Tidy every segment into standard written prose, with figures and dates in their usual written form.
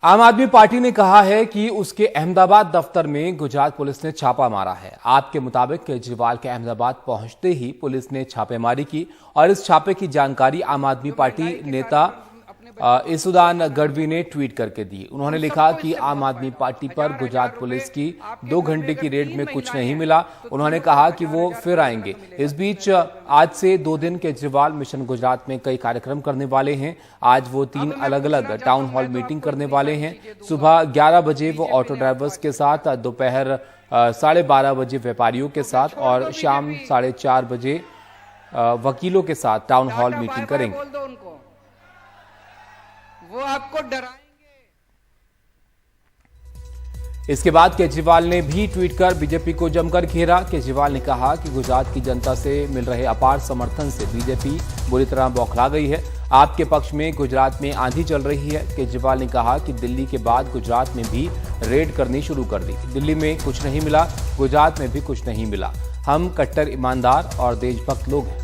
आम आदमी पार्टी ने कहा है कि उसके अहमदाबाद दफ्तर में गुजरात पुलिस ने छापा मारा है। आपके मुताबिक केजरीवाल के अहमदाबाद पहुंचते ही पुलिस ने छापेमारी की और इस छापे की जानकारी आम आदमी पार्टी नेता इसुदान गढ़वी ने ट्वीट करके दी। उन्होंने लिखा कि आम आदमी पार्टी पर गुजरात पुलिस की 2 घंटे की रेड में कुछ नहीं मिला। उन्होंने कहा कि वो फिर आएंगे। इस बीच आज से 2 दिन केजरीवाल मिशन गुजरात में कई कार्यक्रम करने वाले हैं। आज वो 3 अलग अलग टाउन हॉल मीटिंग करने वाले हैं। सुबह 11 बजे वो ऑटो ड्राइवर्स के साथ, दोपहर 12:30 बजे व्यापारियों के साथ और शाम 4:30 बजे वकीलों के साथ टाउन हॉल मीटिंग करेंगे। वो आपको डराएंगे। इसके बाद केजरीवाल ने भी ट्वीट कर बीजेपी को जमकर घेरा। केजरीवाल ने कहा कि गुजरात की जनता से मिल रहे अपार समर्थन से बीजेपी बुरी तरह बौखला गई है। आपके पक्ष में गुजरात में आंधी चल रही है। केजरीवाल ने कहा कि दिल्ली के बाद गुजरात में भी रेड करनी शुरू कर दी। दिल्ली में कुछ नहीं मिला, गुजरात में भी कुछ नहीं मिला। हम कट्टर ईमानदार और देशभक्त लोग हैं।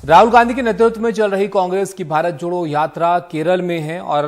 राहुल गांधी के नेतृत्व में चल रही कांग्रेस की भारत जोड़ो यात्रा केरल में है और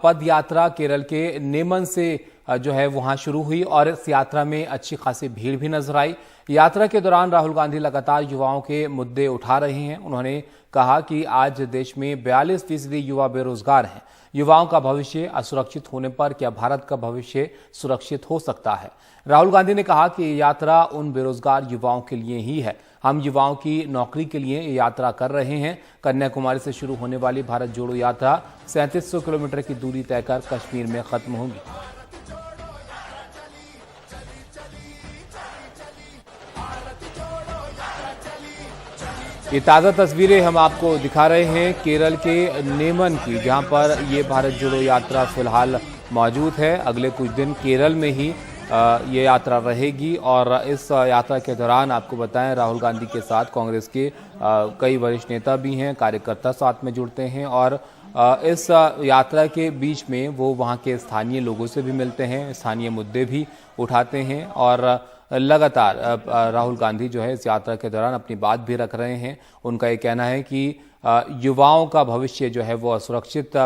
पद यात्रा केरल के नेमन से जो है वहां शुरू हुई और इस यात्रा में अच्छी खासी भीड़ भी नजर आई। यात्रा के दौरान राहुल गांधी लगातार युवाओं के मुद्दे उठा रहे हैं। उन्होंने कहा कि आज देश में 42% युवा बेरोजगार हैं। युवाओं का भविष्य असुरक्षित होने पर क्या भारत का भविष्य सुरक्षित हो सकता है? राहुल गांधी ने कहा कि ये यात्रा उन बेरोजगार युवाओं के लिए ही है। हम युवाओं की नौकरी के लिए ये यात्रा कर रहे हैं। कन्याकुमारी से शुरू होने वाली भारत जोड़ो यात्रा 3700 किलोमीटर की दूरी तय कर कश्मीर में खत्म होगी। ये ताज़ा तस्वीरें हम आपको दिखा रहे हैं केरल के नेमन की, जहां पर ये भारत जोड़ो यात्रा फिलहाल मौजूद है। अगले कुछ दिन केरल में ही ये यात्रा रहेगी और इस यात्रा के दौरान आपको बताएं राहुल गांधी के साथ कांग्रेस के कई वरिष्ठ नेता भी हैं, कार्यकर्ता साथ में जुड़ते हैं और इस यात्रा के बीच में वो वहाँ के स्थानीय लोगों से भी मिलते हैं, स्थानीय मुद्दे भी उठाते हैं और लगातार राहुल गांधी जो है इस यात्रा के दौरान अपनी बात भी रख रहे हैं। उनका ये कहना है कि युवाओं का भविष्य जो है वो असुरक्षित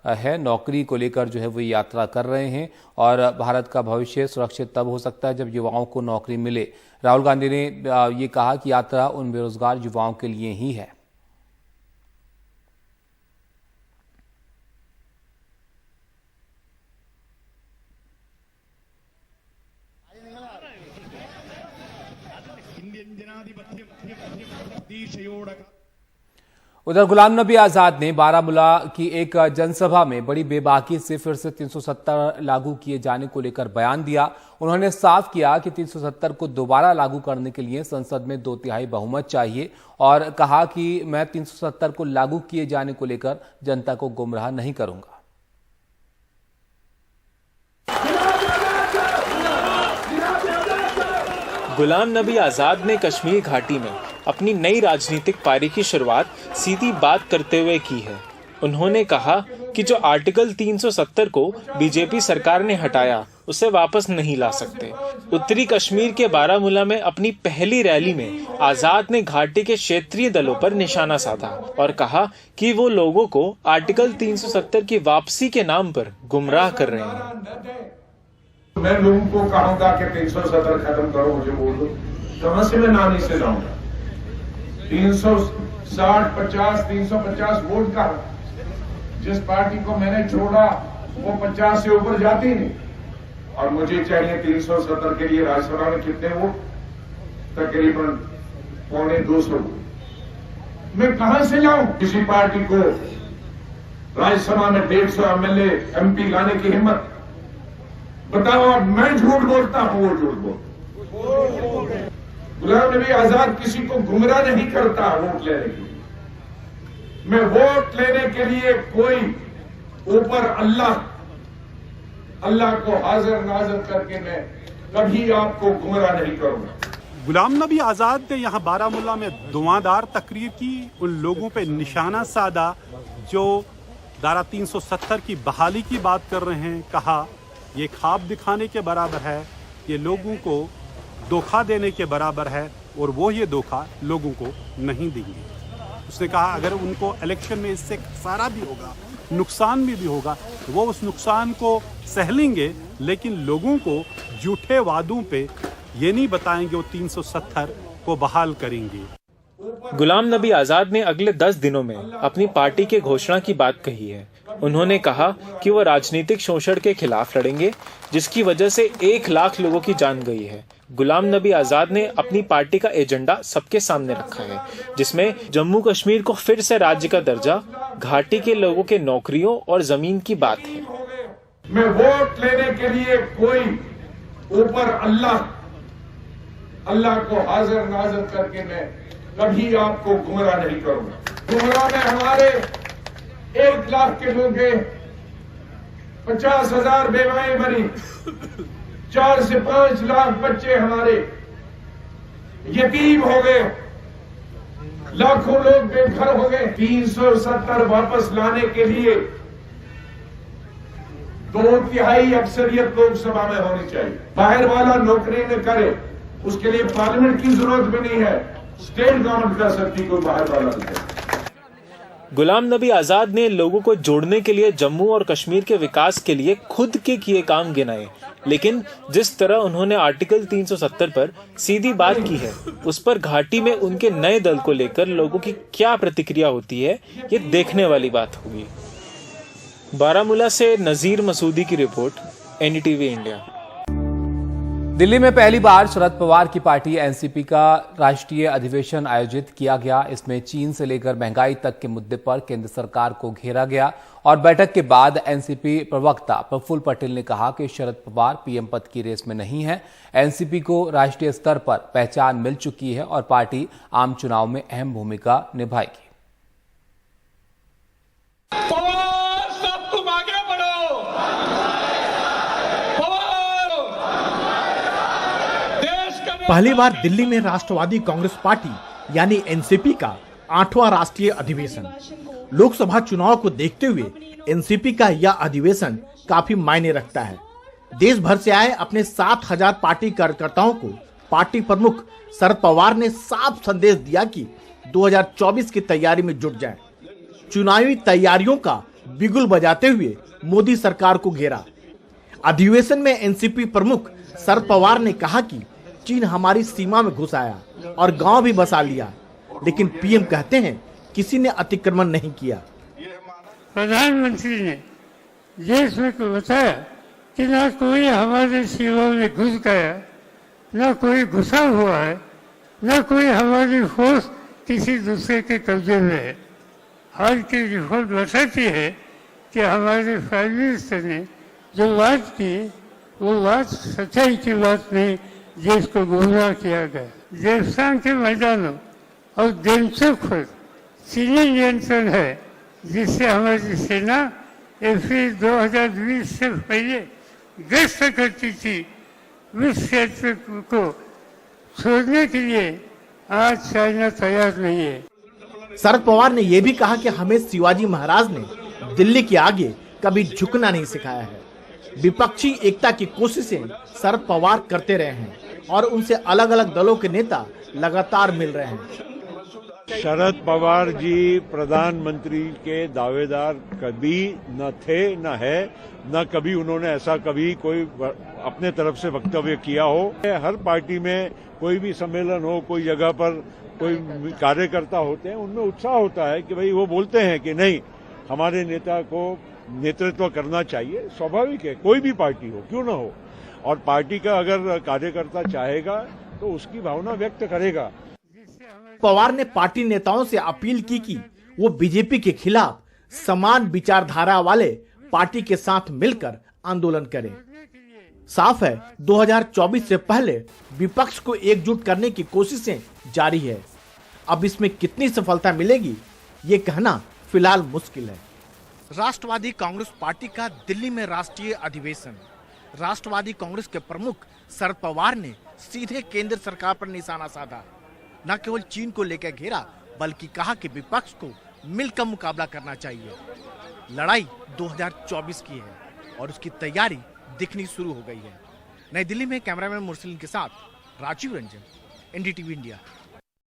है। नौकरी को लेकर जो है वो यात्रा कर रहे हैं और भारत का भविष्य सुरक्षित तब हो सकता है जब युवाओं को नौकरी मिले। राहुल गांधी ने ये कहा कि यात्रा उन बेरोजगार युवाओं के लिए ही है। उधर गुलाम नबी आजाद ने बारामूला की एक जनसभा में बड़ी बेबाकी से फिर से 370 लागू किए जाने को लेकर बयान दिया। उन्होंने साफ किया कि 370 को दोबारा लागू करने के लिए संसद में 2/3 बहुमत चाहिए और कहा कि मैं 370 को लागू किए जाने को लेकर जनता को गुमराह नहीं करूंगा। गुलाम नबी आजाद ने कश्मीर घाटी में अपनी नई राजनीतिक पारी की शुरुआत सीधी बात करते हुए की है। उन्होंने कहा कि जो आर्टिकल 370 को बीजेपी सरकार ने हटाया उसे वापस नहीं ला सकते। उत्तरी कश्मीर के बारामूला में अपनी पहली रैली में आजाद ने घाटी के क्षेत्रीय दलों पर निशाना साधा और कहा कि वो लोगों को आर्टिकल 370 की वापसी के नाम पर गुमराह कर रहे हैं। मैं लोगों को कहूंगा कि 370 खत्म करो, मुझे बोल दो कहां से मैं नानी से लाऊंगा। 360, 50, 350 वोट का जिस पार्टी को मैंने छोड़ा वो 50 से ऊपर जाती नहीं और मुझे चाहिए 370 के लिए राज्यसभा में कितने वोट? तकरीबन 250 वोट। मैं कहां से लाऊं? किसी पार्टी को राज्यसभा में 150 एमएलए एमपी लाने की हिम्मत? बताओ, अब मैं झूठ बोलता हूं, वो झूठ बोलता। गुलाम नबी आजाद किसी को गुमराह नहीं करता वोट लेने के लिए। मैं वोट लेने के लिए कोई ऊपर अल्लाह को हाजिर नाजिर करके मैं कभी आपको गुमराह नहीं करूंगा। गुलाम नबी आजाद ने यहां बारामूला में धुआंधार तकरीर की, उन लोगों पे निशाना साधा जो धारा 370 की बहाली की बात कर रहे हैं। कहा ये ख्वाब दिखाने के बराबर है, ये लोगों को धोखा देने के बराबर है। और वो ये धोखा लोगों को नहीं देंगे। उसने कहा अगर उनको इलेक्शन में इससे सारा भी होगा, नुकसान भी होगा, वो उस नुकसान को सह लेंगे, लेकिन लोगों को झूठे वादों पे ये नहीं बताएंगे वो 370 को बहाल करेंगे। गुलाम नबी आजाद ने अगले 10 दिनों में अपनी पार्टी के घोषणा की बात कही है। उन्होंने कहा कि वो राजनीतिक शोषण के खिलाफ लड़ेंगे, जिसकी वजह से 1 लाख लोगों की जान गई है। गुलाम नबी आजाद ने अपनी पार्टी का एजेंडा सबके सामने रखा है, जिसमें जम्मू कश्मीर को फिर से राज्य का दर्जा, घाटी के लोगों के नौकरियों और जमीन की बात है। मैं वोट लेने के लिए कोई ऊपर अल्लाह को हाजिर नाजिर करके मैं कभी आपको गुमराह नहीं करूंगा। गुमराह में हमारे 1 लाख के लोग गए, 50,000 बेवाएं मरी, 4 से 5 लाख बच्चे हमारे यतीम हो गए, लाखों लोग बेघर हो गए। 370 वापस लाने के लिए 2/3 अक्सरियत लोकसभा में होनी चाहिए। बाहर वाला नौकरी न करे, उसके लिए पार्लियामेंट की जरूरत भी नहीं है, स्टेट गवर्नमेंट कर सकती, कोई बाहर वाला नहीं। गुलाम नबी आजाद ने लोगों को जोड़ने के लिए जम्मू और कश्मीर के विकास के लिए खुद के किए काम गिनाए, लेकिन जिस तरह उन्होंने आर्टिकल 370 पर सीधी बात की है, उस पर घाटी में उनके नए दल को लेकर लोगों की क्या प्रतिक्रिया होती है, ये देखने वाली बात होगी। बारामूला से नजीर मसूदी की रिपोर्ट, एनडीटीवी इंडिया। दिल्ली में पहली बार शरद पवार की पार्टी एनसीपी का राष्ट्रीय अधिवेशन आयोजित किया गया। इसमें चीन से लेकर महंगाई तक के मुद्दे पर केंद्र सरकार को घेरा गया और बैठक के बाद एनसीपी प्रवक्ता प्रफुल्ल पटेल ने कहा कि शरद पवार पीएम पद की रेस में नहीं है। एनसीपी को राष्ट्रीय स्तर पर पहचान मिल चुकी है और पार्टी आम चुनाव में अहम भूमिका निभाएगी। पहली बार दिल्ली में राष्ट्रवादी कांग्रेस पार्टी यानी एनसीपी का 8वां राष्ट्रीय अधिवेशन। लोकसभा चुनाव को देखते हुए एनसीपी का यह अधिवेशन काफी मायने रखता है। देश भर से आए अपने 7,000 पार्टी कार्यकर्ताओं को पार्टी प्रमुख शरद पवार ने साफ संदेश दिया कि 2024 की तैयारी में जुट जाएं। चुनावी तैयारियों का बिगुल बजाते हुए मोदी सरकार को घेरा। अधिवेशन में एनसीपी प्रमुख शरद पवार ने कहा कि चीन हमारी सीमा में घुस आया और गांव भी बसा लिया, लेकिन पीएम कहते हैं किसी ने अतिक्रमण नहीं किया। प्रधानमंत्री ने देश में को बताया कि ना कोई हमारी सीमा में घुस गया, ना कोई घुसा हुआ है, ना कोई हमारी फोर्स किसी दूसरे के कब्जे में है। आज की रिपोर्ट बताती है कि हमारे प्राइम मिनिस्टर ने जो बात की वो बात सच्चाई की बात नहीं, देश को गुमराह किया गया। देवस्थान के मैदानों और देमचौक पर चीनी नियंत्रण है, जिससे हमारी सेना अप्रैल 2020 से पहले गश्त करती थी। इस क्षेत्र को छोड़ने के लिए आज चाइना तैयार नहीं है। शरद पवार ने यह भी कहा कि हमें शिवाजी महाराज ने दिल्ली के आगे कभी झुकना नहीं सिखाया है। विपक्षी एकता की कोशिशें शरद पवार करते रहे हैं और उनसे अलग अलग दलों के नेता लगातार मिल रहे हैं। शरद पवार जी प्रधानमंत्री के दावेदार कभी न थे, न है, न कभी उन्होंने ऐसा कभी कोई अपने तरफ से वक्तव्य किया हो। हर पार्टी में कोई भी सम्मेलन हो, कोई जगह पर कोई कार्यकर्ता होते हैं, उनमें उत्साह होता है कि भाई वो बोलते हैं कि नहीं, हमारे नेता को नेतृत्व करना चाहिए। स्वाभाविक है, कोई भी पार्टी हो, क्यों ना हो, और पार्टी का अगर कार्यकर्ता चाहेगा तो उसकी भावना व्यक्त करेगा। पवार ने पार्टी नेताओं से अपील की कि वो बीजेपी के खिलाफ समान विचारधारा वाले पार्टी के साथ मिलकर आंदोलन करें। साफ है 2024 से पहले विपक्ष को एकजुट करने की कोशिशें जारी है। अब इसमें कितनी सफलता मिलेगी ये कहना फिलहाल मुश्किल है। राष्ट्रवादी कांग्रेस पार्टी का दिल्ली में राष्ट्रीय अधिवेशन। राष्ट्रवादी कांग्रेस के प्रमुख शरद पवार ने सीधे केंद्र सरकार पर निशाना साधा। न केवल चीन को लेकर घेरा, बल्कि कहा कि विपक्ष को मिलकर मुकाबला करना चाहिए। लड़ाई 2024 की है और उसकी तैयारी दिखनी शुरू हो गई है। नई दिल्ली में कैमरामैन मुरसलीन के साथ राजीव रंजन, NDTV इंडिया।